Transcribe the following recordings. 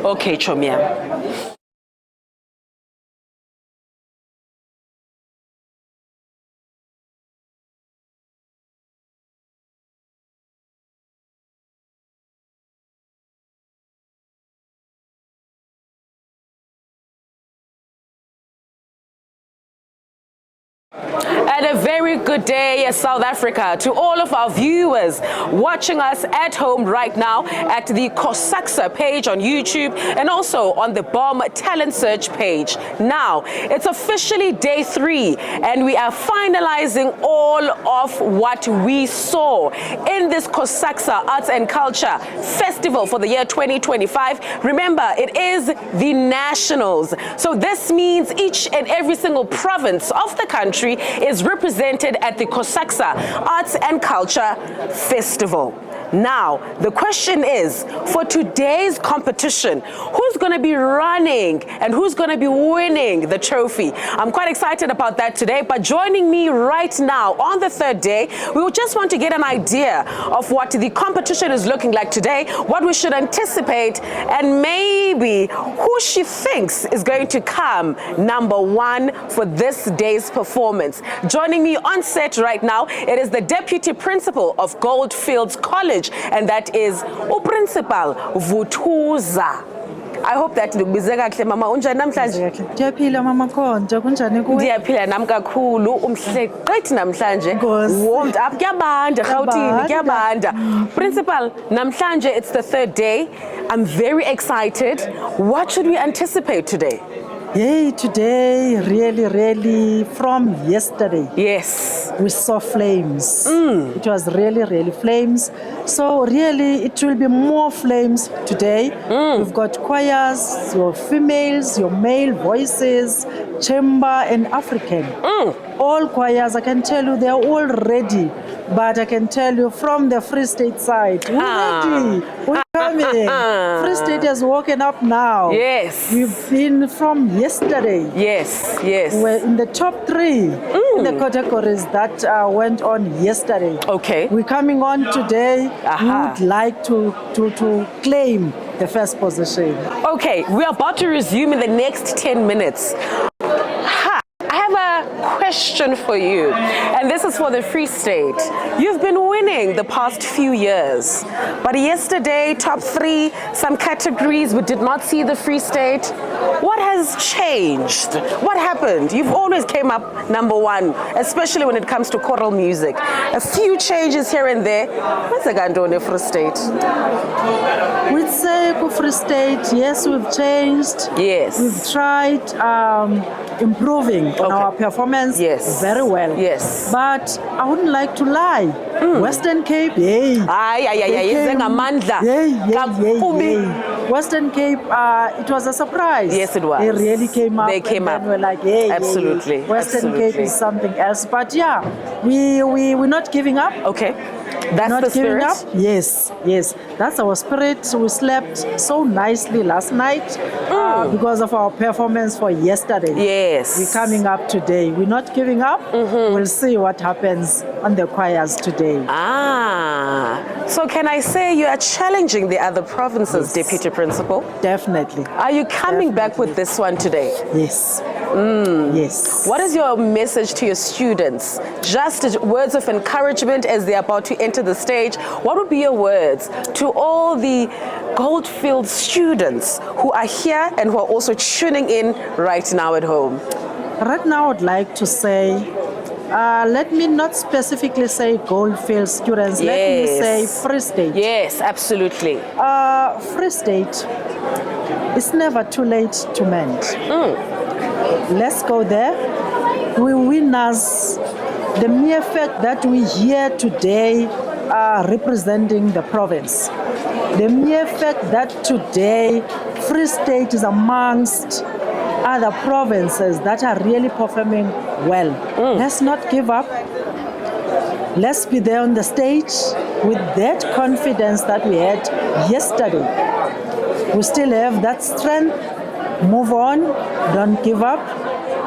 Okay, Chomia. And a very good day, South Africa, to all of our viewers watching us at home right now at the CoSACSA page on YouTube and also on the BOM Talent Search page. Now, it's officially day 3 and we are finalizing all of what we saw in this CoSACSA Arts and Culture Festival for the year 2025. Remember, it is the Nationals. So this means each and every single province of the country is represented at the CoSACSA Arts and Culture Festival. Now, the question is, for today's competition, who's going to be running and who's going to be winning the trophy? I'm quite excited about that today, but joining me right now on the third day, we would just want to get an idea of what the competition is looking like today, what we should anticipate, and maybe who she thinks is going to come number 1 for this day's performance. Joining me on set right now, it is the Deputy Principal of Goldfields College, and that is Principal Vuthuza. I hope that ngibize kahle mama, unjani namhlanje? Ndiyaphila mama Khonto, kunjani kuwe? Ndiyaphila nami kakhulu, umhle qithi namhlanje. Warmed up, kuyabanda Gauteng, kuyabanda. Principal, namhlanje it's the third day. I'm very excited. What should we anticipate today? Yay, today, really, from yesterday. Yes. We saw flames. It was really flames. So really, it will be more flames today. We've got choirs, your females, your male voices, chamber and African. All choirs, I can tell you, they're all ready. But I can tell you from the Free State side, we're ready. We're coming. Free State has woken up now. Yes. We've been from yesterday. Yes. We're in the top 3 in the categories that went on yesterday. Okay. We're coming on today. We would like to claim the first position. Okay, we're about to resume in the next 10 minutes. Question for you, and this is for the Free State. You've been winning the past few years, but yesterday, top 3, some categories we did not see the Free State. What has changed? What happened? You've always came up number 1, especially when it comes to choral music. A few changes here and there. What's the Gandone Free State? We'd say Free State, yes, we've changed. Yes. We've tried improving on our performance. Yes. Very well. Yes. But I wouldn't like to lie. Western Cape, yay. Western Cape, it was a surprise. Yes, it was. They really came up. They came up. We're like, yay. Absolutely. Western Cape is something else. But yeah, we're not giving up. Okay. That's not the spirit? Up. Yes. That's our spirit. So we slept so nicely last night because of our performance for yesterday. Yes. We're coming up today. We're not giving up. We'll see what happens on the choirs today. So can I say you are challenging the other provinces, yes. Deputy Principal? Definitely. Are you coming back with this one today? Yes. Yes. What is your message to your students? Just words of encouragement as they're about to enter the stage. What would be your words to all the Goldfield students who are here and who are also tuning in right now at home? Right now, I'd like to say, let me not specifically say Goldfield students. Yes. Let me say Free State. Yes, absolutely. Free State, it's never too late to mend. Let's go there. We winners. The mere fact that we're here today representing the province. The mere fact that today Free State is amongst other provinces that are really performing well. Let's not give up. Let's be there on the stage with that confidence that we had yesterday. We still have that strength. Move on. Don't give up.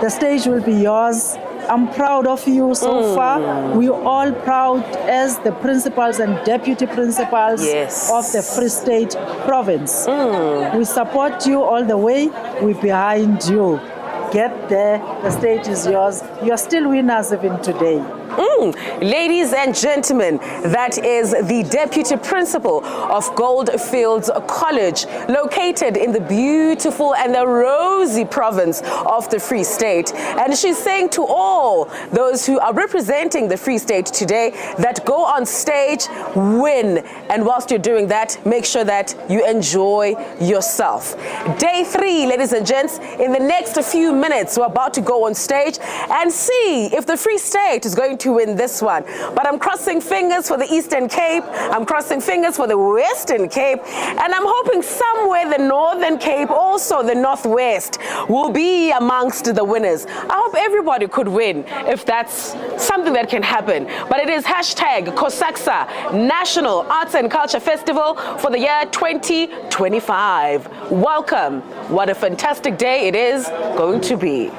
The stage will be yours I'm proud of you so far. We're all proud as the principals and deputy principals Yes. of the Free State province. We support you all the way. We're behind you. Get there. The stage is yours. You're still winners even today. Ladies and gentlemen, that is the Deputy Principal of Goldfields College, located in the beautiful and the rosy province of the Free State. And she's saying to all those who are representing the Free State today that go on stage, win. And whilst you're doing that, make sure that you enjoy yourself. Day 3, ladies and gents, in the next few minutes, we're about to go on stage and see if the Free State is going to win this one. But I'm crossing fingers for the Eastern Cape, I'm crossing fingers for the Western Cape, and I'm hoping somewhere the Northern Cape, also the Northwest, will be amongst the winners. I hope everybody could win if that's something that can happen. But it is hashtag CoSACSA National Arts and Culture Festival for the year 2025. Welcome. What a fantastic day it is going to be.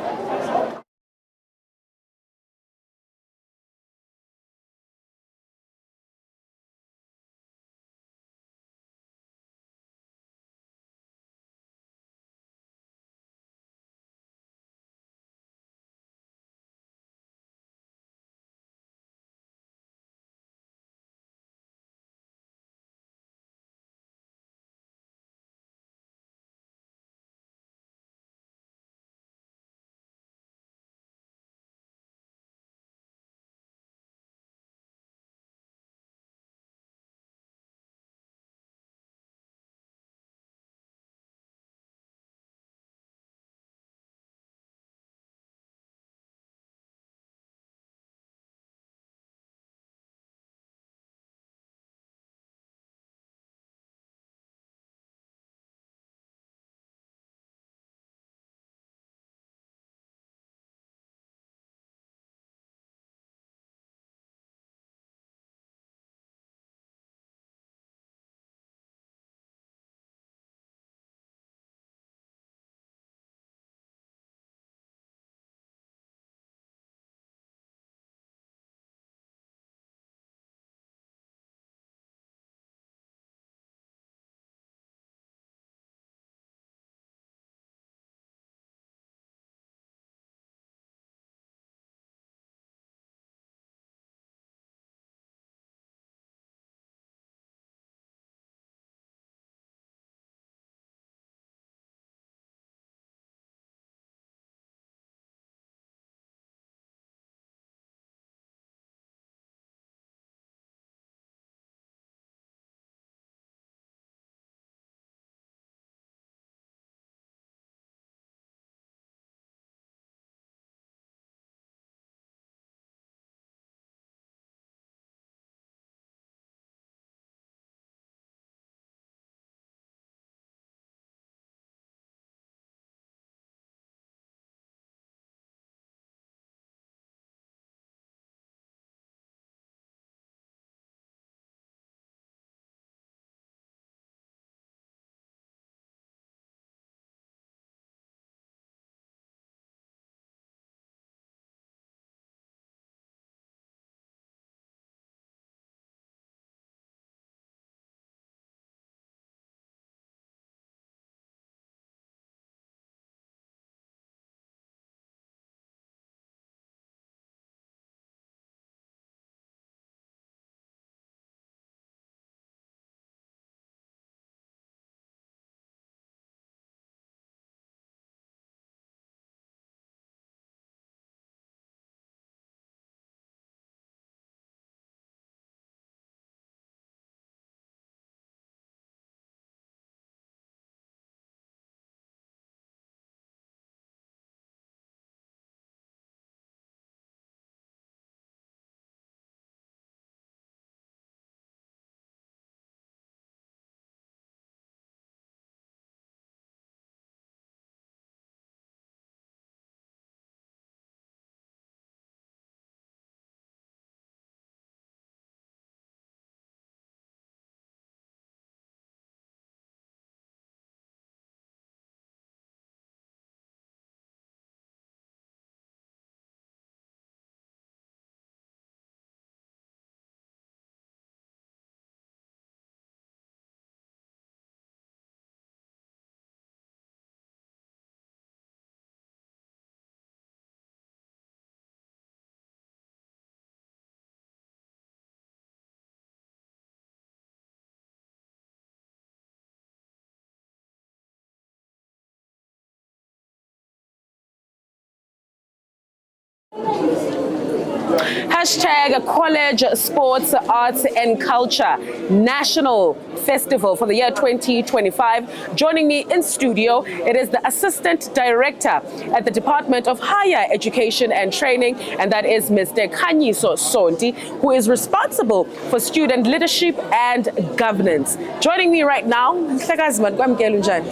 Hashtag College Sports, Arts and Culture National Festival for the year 2025. Joining me in studio, it is the Assistant Director at the Department of Higher Education and Training, and that is Mr. Khanyiso Sonti, who is responsible for student leadership and governance. Joining me right now, Mhlekazi, kwamkela unjani?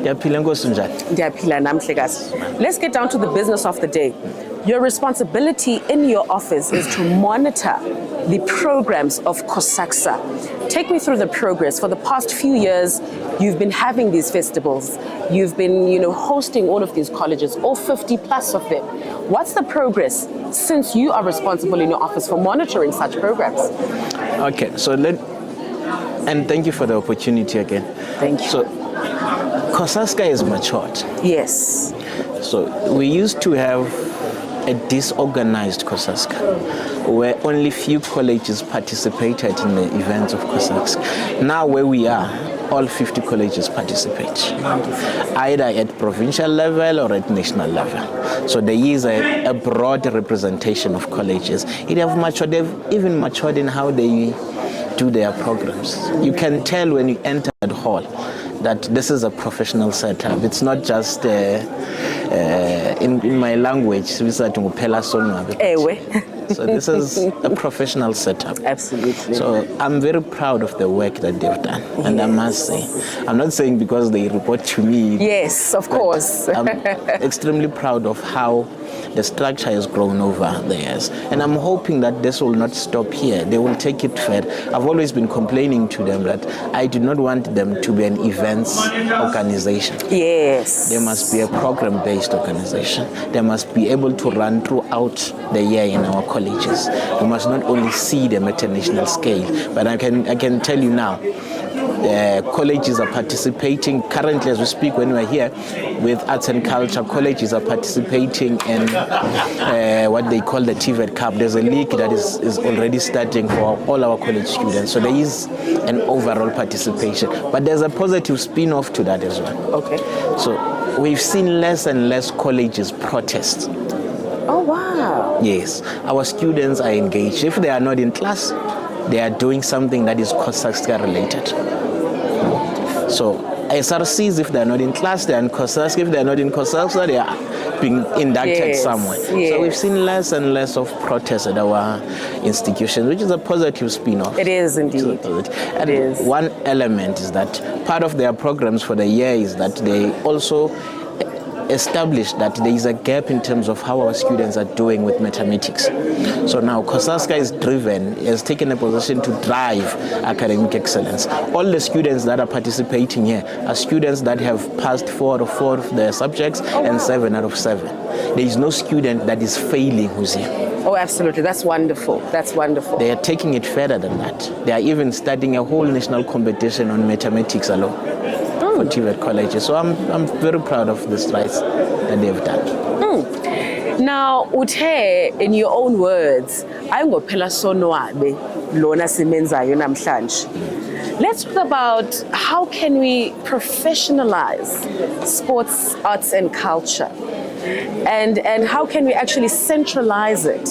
Ndiyaphila Nkosi njani? Ndiyaphila nami Mhlekazi. Let's get down to the business of the day. Your responsibility in your office is to monitor the programs of CoSACSA. Take me through the progress. For the past few years, you've been having these festivals. You've been, hosting all of these colleges, all 50 plus of them. What's the progress since you are responsible in your office for monitoring such programs? Okay, and thank you for the opportunity again. Thank you. So, CoSACSA is matured. Yes. So, we used to have a disorganized CoSACSA where only few colleges participated in the events of CoSACSA. Now where we are, all 50 colleges participate, either at provincial level or at national level. So there is a broad representation of colleges. They've even matured in how they do their programs. You can tell when you enter that hall that this is a professional setup. It's not just in my language, so this is a professional setup. Absolutely. So I'm very proud of the work that they've done. And yes. I must say, I'm not saying because they report to me. Yes, of course. I'm extremely proud of how the structure has grown over the years. And I'm hoping that this will not stop here. They will take it further. I've always been complaining to them that I do not want them to be an events organization. Yes. They must be a program-based organization. They must be able to run throughout the year in our colleges. We must not only see them at a national scale, but I can tell you now, colleges are participating currently as we speak when we're here with arts and culture. Colleges are participating in what they call the TVET Cup. There's a league that is already starting for all our college students. So there is an overall participation. But there's a positive spin-off to that as well. Okay. So we've seen less and less colleges protest. Oh, wow. Yes. Our students are engaged. If they are not in class, they are doing something that is CoSACSA related. So SRCs, if they are not in class, they are in CoSACSA. If they are not in CoSACSA, they are being inducted somewhere. Yes. So we've seen less and less of protests at our institutions, which is a positive spin-off. It is indeed. And it is. One element is that part of their programs for the year is that they also established that there is a gap in terms of how our students are doing with mathematics. So now CoSACSA is driven, has taken a position to drive academic excellence. All the students that are participating here are students that have passed 4 out of 4 of their subjects and 7 out of 7. There is no student that is failing who's here. Oh, absolutely. That's wonderful. That's wonderful. They are taking it further than that. They are even starting a whole national competition on mathematics alone. For TVET colleges. So I'm very proud of the strides that they've done. Now, Uthe, in your own words, ayingophela sonwabe lona simenzayo namhlanje. Let's talk about how can we professionalize sports, arts and culture, and how can we actually centralize it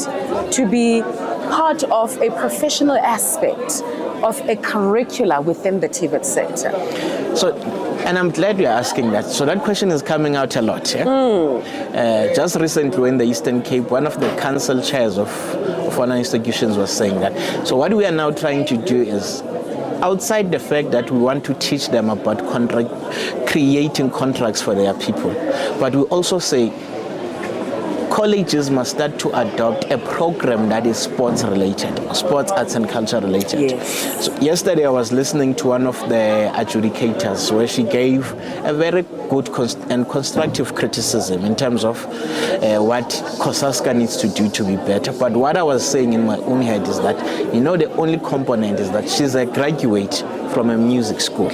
to be part of a professional aspect of a curricula within the TVET sector. And I'm glad you're asking that. So that question is coming out a lot. Yeah? Just recently in the Eastern Cape, one of the council chairs of one institutions was saying that. So what we are now trying to do is, outside the fact that we want to teach them about creating contracts for their people, but we also say colleges must start to adopt a program that is sports related, sports, arts and culture related. Yes. So yesterday I was listening to one of the adjudicators where she gave a very good and constructive criticism in terms of what CoSACSA needs to do to be better. But what I was saying in my own head is that, the only component is that she's a graduate from a music school.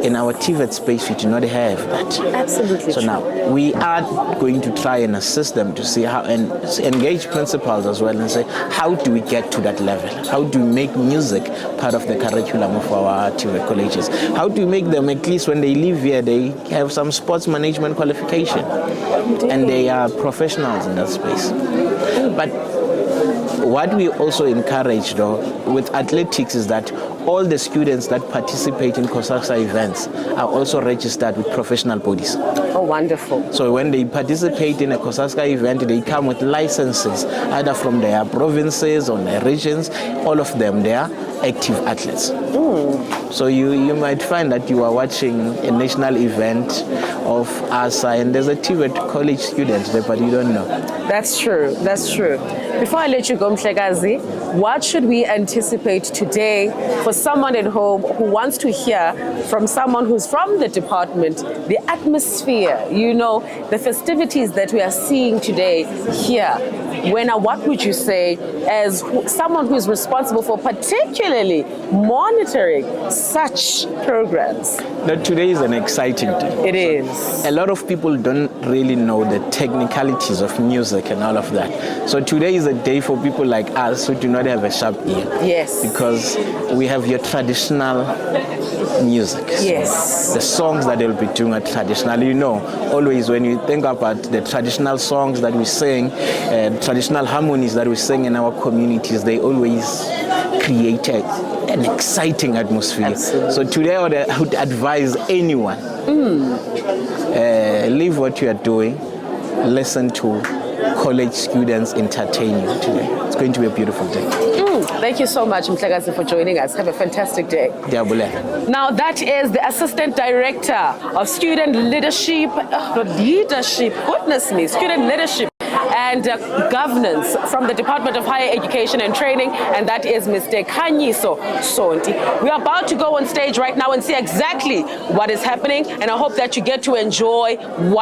In our TVET space, we do not have that. Absolutely. So now we are going to try and assist them to see how, and engage principals as well, and say, how do we get to that level? How do we make music part of the curriculum of our TVET colleges? How do we make them, at least when they leave here, they have some sports management qualification? Indeed. And they are professionals in that space. But What we also encourage, though, with athletics is that all the students that participate in CoSACSA events are also registered with professional bodies. Oh, wonderful. So when they participate in a CoSACSA event, they come with licenses, either from their provinces or their regions. All of them, they are active athletes. So you might find that you are watching a national event of ASA and there's a TVET college students there, but you don't know. That's true. That's true. Before I let you go, Mhlekazi, what should we anticipate today for someone at home who wants to hear from someone who's from the department, the atmosphere, you know, the festivities that we are seeing today here? What would you say as someone who is responsible for particularly monitoring such programs? Now, today is an exciting day. It is. A lot of people don't really know the technicalities of music and all of that. So today is a day for people like us who do not have a sharp ear. Yes. Because we have your traditional music. Yes. The songs that they'll be doing are traditional. You know, always when you think about the traditional songs that we sing, traditional harmonies that we sing in our communities, they always create an exciting atmosphere. Absolutely. So today I would advise anyone, leave what you are doing, listen to college students entertain you today. It's going to be a beautiful day. Thank you so much, Mhlekazi, for joining us. Have a fantastic day. Diabule. Now, that is the Assistant Director of Student Leadership, Student Leadership and Governance from the Department of Higher Education and Training, and that is Mr. Khanyiso Sonti. We are about to go on stage right now and see exactly what is happening, and I hope that you get to enjoy what